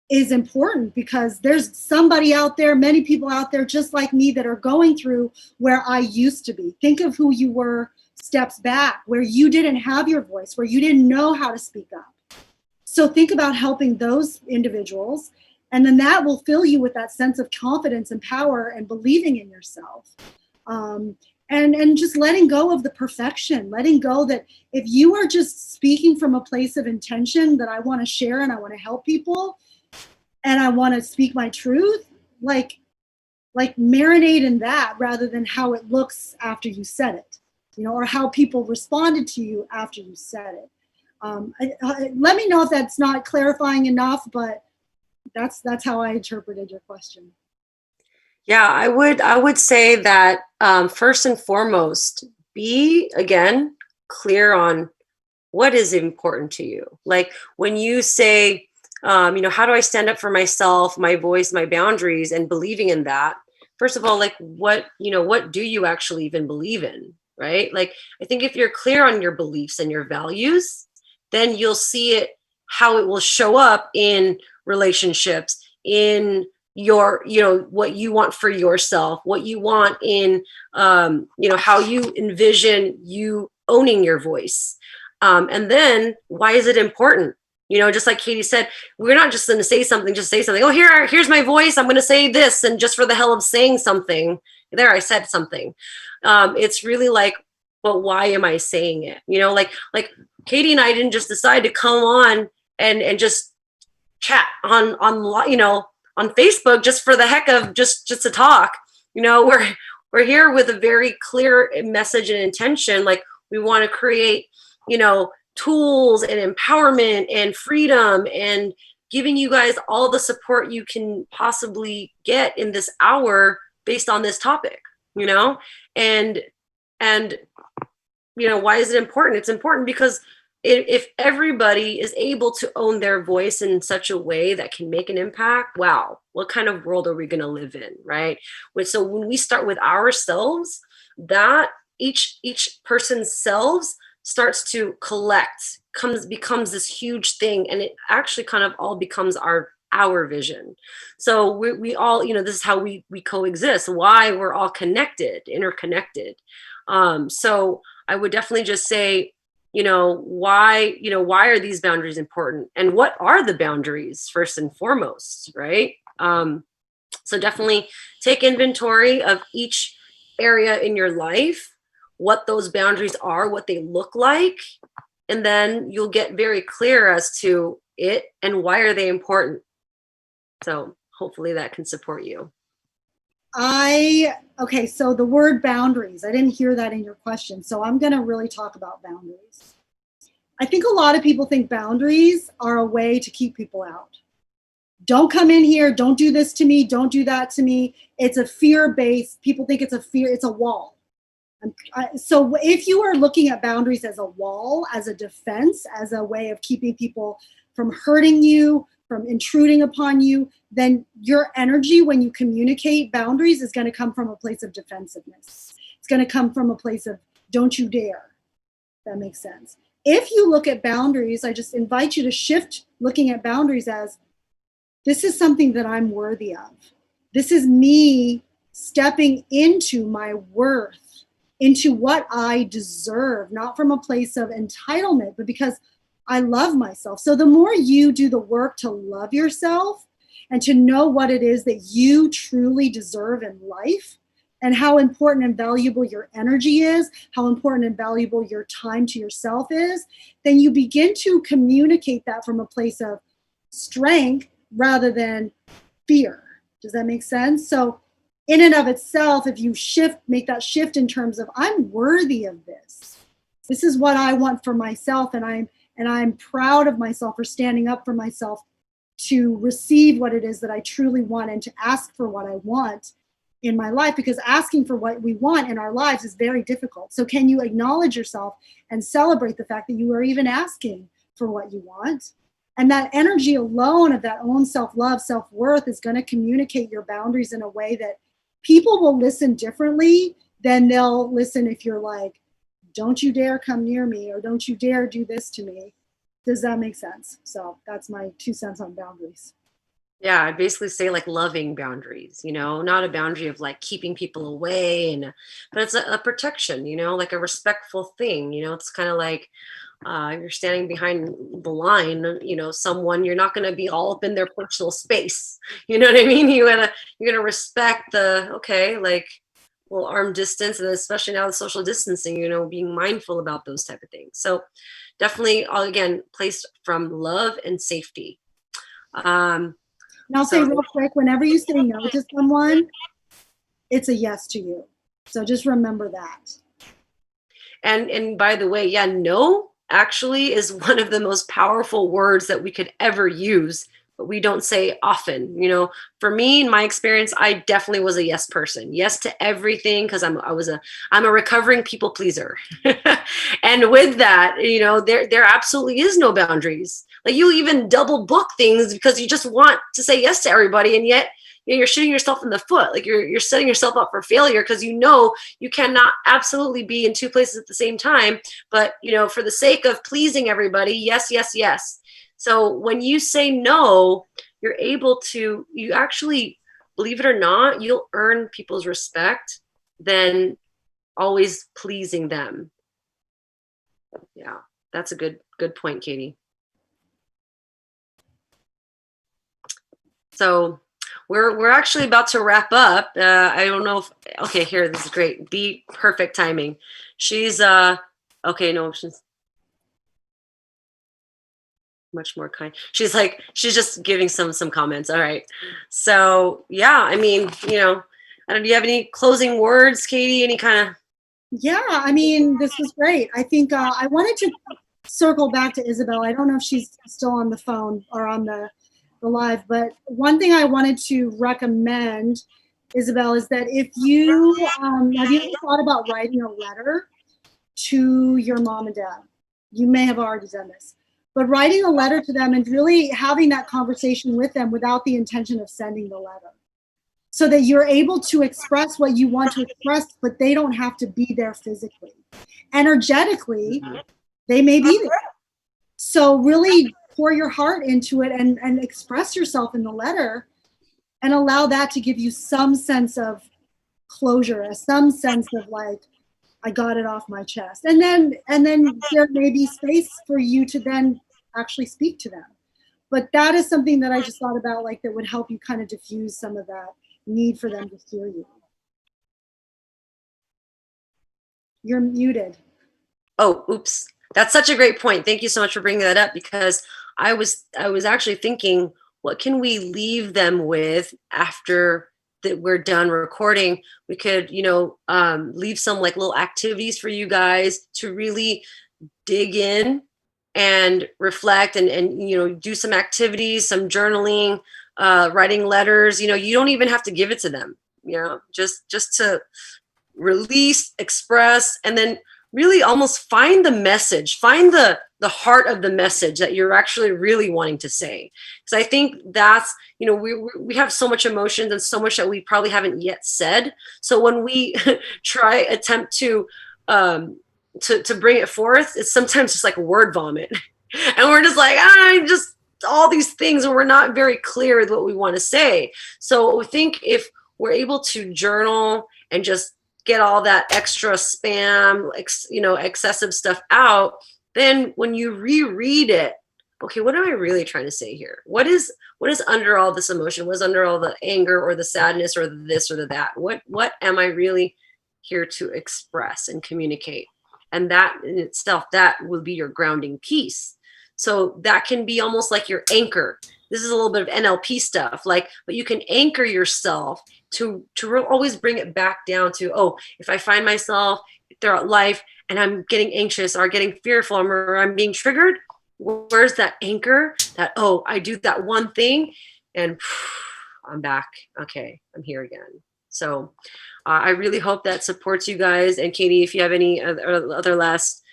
important, because there's somebody out there, many people out there just like me that are going through where I used to be. Think of who you were steps back, where you didn't have your voice, where you didn't know how to speak up. So think about helping those individuals, and then that will fill you with that sense of confidence and power and believing in yourself. And just letting go of the perfection, letting go that if you are just speaking from a place of intention that I want to share and I want to help people and I want to speak my truth, like marinate in that rather than how it looks after you said it, or how people responded to you after you said it. Let me know if that's not clarifying enough, but that's how I interpreted your question. Yeah, I would say that first and foremost, be again clear on what is important to you. Like when you say, how do I stand up for myself, my voice, my boundaries, and believing in that? First of all, like what do you actually even believe in, right? Like I think if you're clear on your beliefs and your values, then you'll see it, how it will show up in relationships, in your, what you want for yourself, what you want in, how you envision you owning your voice. And then why is it important? Just like Katie said, we're not just going to say something, just say something. Oh, here's my voice. I'm going to say this. And just for the hell of saying something, there, I said something. It's really like, but why am I saying it? Like Katie and I didn't just decide to come on and just chat on Facebook just for the heck of just to talk. We're here with a very clear message and intention. Like, we want to create, tools and empowerment and freedom, and giving you guys all the support you can possibly get in this hour based on this topic, and why is it important? It's important because if everybody is able to own their voice in such a way that can make an impact, wow, what kind of world are we going to live in, right? So when we start with ourselves, that each person's selves starts to collect, becomes this huge thing, and it actually kind of all becomes our vision. So we all, this is how we coexist, why we're all connected, interconnected. So I would definitely just say, why are these boundaries important, and what are the boundaries first and foremost, right? So definitely take inventory of each area in your life, what those boundaries are, what they look like, and then you'll get very clear as to it and why are they important. So hopefully that can support you. Okay, so the word boundaries, I didn't hear that in your question. So I'm going to really talk about boundaries. I think a lot of people think boundaries are a way to keep people out. Don't come in here. Don't do this to me. Don't do that to me. It's a fear-based. People think it's a wall. So if you are looking at boundaries as a wall, as a defense, as a way of keeping people from hurting you, from intruding upon you, then your energy when you communicate boundaries is going to come from a place of defensiveness. It's going to come from a place of don't you dare. That makes sense. If you look at boundaries, I just invite you to shift looking at boundaries as this is something that I'm worthy of. This is me stepping into my worth, into what I deserve, not from a place of entitlement, but because I love myself. So the more you do the work to love yourself and to know what it is that you truly deserve in life, and how important and valuable your energy is, how important and valuable your time to yourself is, then you begin to communicate that from a place of strength rather than fear. Does that make sense? So in and of itself, if you make that shift in terms of I'm worthy of this. This is what I want for myself, and I'm proud of myself for standing up for myself to receive what it is that I truly want and to ask for what I want in my life, because asking for what we want in our lives is very difficult. So can you acknowledge yourself and celebrate the fact that you are even asking for what you want? And that energy alone of that own self-love, self-worth is going to communicate your boundaries in a way that people will listen differently than they'll listen if you're like, don't you dare come near me, or don't you dare do this to me. Does that make sense? So that's my 2 cents on boundaries. Yeah, I basically say like loving boundaries, not a boundary of like keeping people away, but it's a protection, like a respectful thing. It's kind of like you're standing behind the line, someone, you're not going to be all up in their personal space. You know what I mean? You're gonna respect like little arm distance, and especially now the social distancing, being mindful about those type of things. So definitely, all again, placed from love and safety. And I'll say real quick, whenever you say no to someone, it's a yes to you. So just remember that. And by the way, yeah, no actually is one of the most powerful words that we could ever use, but we don't say often. For me, in my experience, I definitely was a yes person. Yes to everything, because I'm a recovering people pleaser. And with that, there absolutely is no boundaries. Like, you even double book things because you just want to say yes to everybody, and yet you're shooting yourself in the foot. Like, you're setting yourself up for failure, because you cannot absolutely be in two places at the same time. But for the sake of pleasing everybody, yes, yes, yes. So when you say no, you're able to, you actually, believe it or not, you'll earn people's respect than always pleasing them. Yeah, that's a good point, Katie. So we're actually about to wrap up. I don't know if, okay, here, this is great. Be perfect timing. She's okay, no, she's much more kind. She's just giving some comments. All right. So yeah, I mean, I don't. Do you have any closing words, Katie? Any kind of? Yeah, I mean, this was great. I think I wanted to circle back to Isabel. I don't know if she's still on the phone or on the live, but one thing I wanted to recommend, Isabel, is that if you have you ever thought about writing a letter to your mom and dad? You may have already done this, but writing a letter to them and really having that conversation with them without the intention of sending the letter, so that you're able to express what you want to express, but they don't have to be there physically. Energetically, they may be there. So really pour your heart into it and express yourself in the letter, and allow that to give you some sense of closure, some sense of like, I got it off my chest. And then there may be space for you to then actually speak to them. But that is something that I just thought about, like, that would help you kind of diffuse some of that need for them to hear you. You're muted. Oh, oops. That's such a great point. Thank you so much for bringing that up, because I was actually thinking, what can we leave them with after that we're done recording? We could, leave some like little activities for you guys to really dig in and reflect and do some activities, some journaling, writing letters. You don't even have to give it to them, just to release, express, and then really almost find the message, find the heart of the message that you're actually really wanting to say. Because I think that's, we have so much emotions and so much that we probably haven't yet said. So when we attempt to bring it forth, it's sometimes just like a word vomit. And we're just like, just all these things, and we're not very clear with what we want to say. So I think if we're able to journal and just get all that extra spam, excessive stuff out, then when you reread it, okay, what am I really trying to say here? What is under all this emotion? What is under all the anger or the sadness or the this or the that? What am I really here to express and communicate? And that in itself, that will be your grounding piece. So that can be almost like your anchor. This is a little bit of NLP stuff, but you can anchor yourself to always bring it back down to, if I find myself throughout life and I'm getting anxious or getting fearful or I'm being triggered, where's that anchor? That, I do that one thing and I'm back. Okay, I'm here again. So I really hope that supports you guys. And Katie, if you have any other last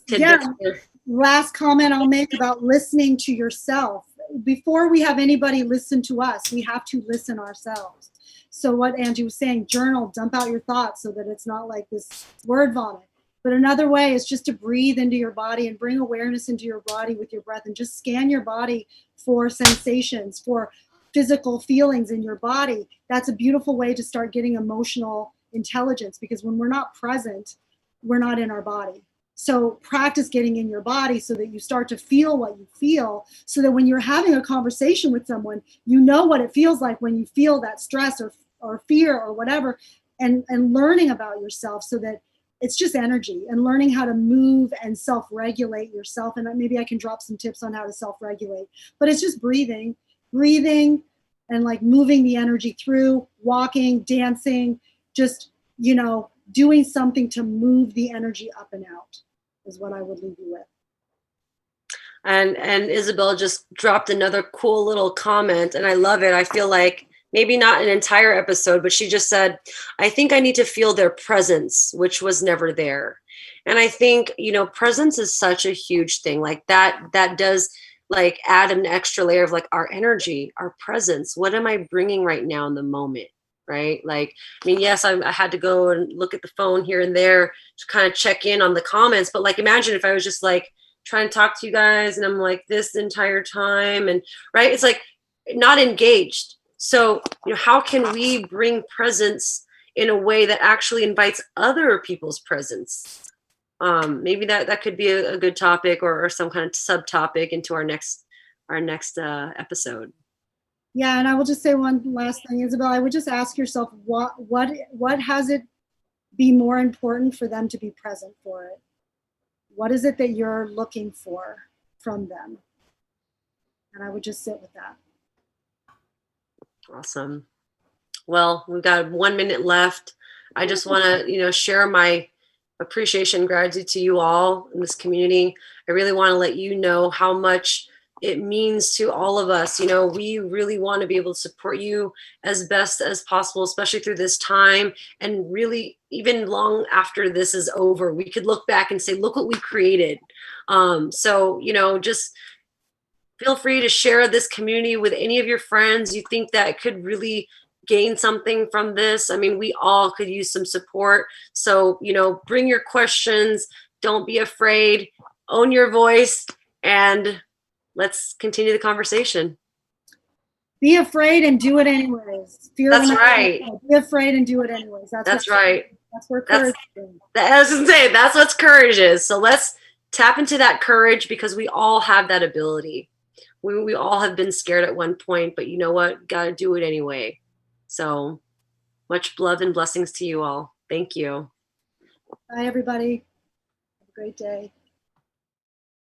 tidbits. Yeah. Last comment I'll make about listening to yourself. Before we have anybody listen to us, we have to listen ourselves. So what Angie was saying, journal, dump out your thoughts so that it's not like this word vomit. But another way is just to breathe into your body and bring awareness into your body with your breath, and just scan your body for sensations, for physical feelings in your body. That's a beautiful way to start getting emotional intelligence, because when we're not present, we're not in our body. So practice getting in your body so that you start to feel what you feel, so that when you're having a conversation with someone, you know what it feels like when you feel that stress or fear or whatever, and learning about yourself, so that it's just energy, and learning how to move and self-regulate yourself. And maybe I can drop some tips on how to self-regulate, but it's just breathing and like moving the energy through, walking, dancing, just, doing something to move the energy up and out is what I would leave you with. And Isabel just dropped another cool little comment, and I love it. I feel like maybe not an entire episode, but she just said, I think I need to feel their presence, which was never there. And I think, presence is such a huge thing. Like that does like add an extra layer of like our energy, our presence. What am I bringing right now in the moment? Right? Like, I mean, yes, I had to go and look at the phone here and there to kind of check in on the comments. But like, imagine if I was just like trying to talk to you guys and I'm like this the entire time, and right, it's like not engaged. So, how can we bring presence in a way that actually invites other people's presence? Maybe that could be a good topic or some kind of subtopic into our next episode. Yeah, and I will just say one last thing, Isabel. I would just ask yourself, what has it be more important for them to be present for it? What is it that you're looking for from them? And I would just sit with that. Awesome. Well, we've got 1 minute left. I just want to, share my appreciation and gratitude to you all in this community. I really want to let you know how much it means to all of us. We really want to be able to support you as best as possible, especially through this time. And really, even long after this is over, we could look back and say, look what we created. So, just feel free to share this community with any of your friends you think that could really gain something from this. I mean, we all could use some support. So, bring your questions. Don't be afraid. Own your voice. And let's continue the conversation. Be afraid and do it anyways. Fear That's will not right. Be afraid and do it anyways. That's right. That's where courage is. I was gonna say, that's what courage is. So let's tap into that courage, because we all have that ability. We all have been scared at one point, but you know what? Got to do it anyway. So much love and blessings to you all. Thank you. Bye, everybody. Have a great day.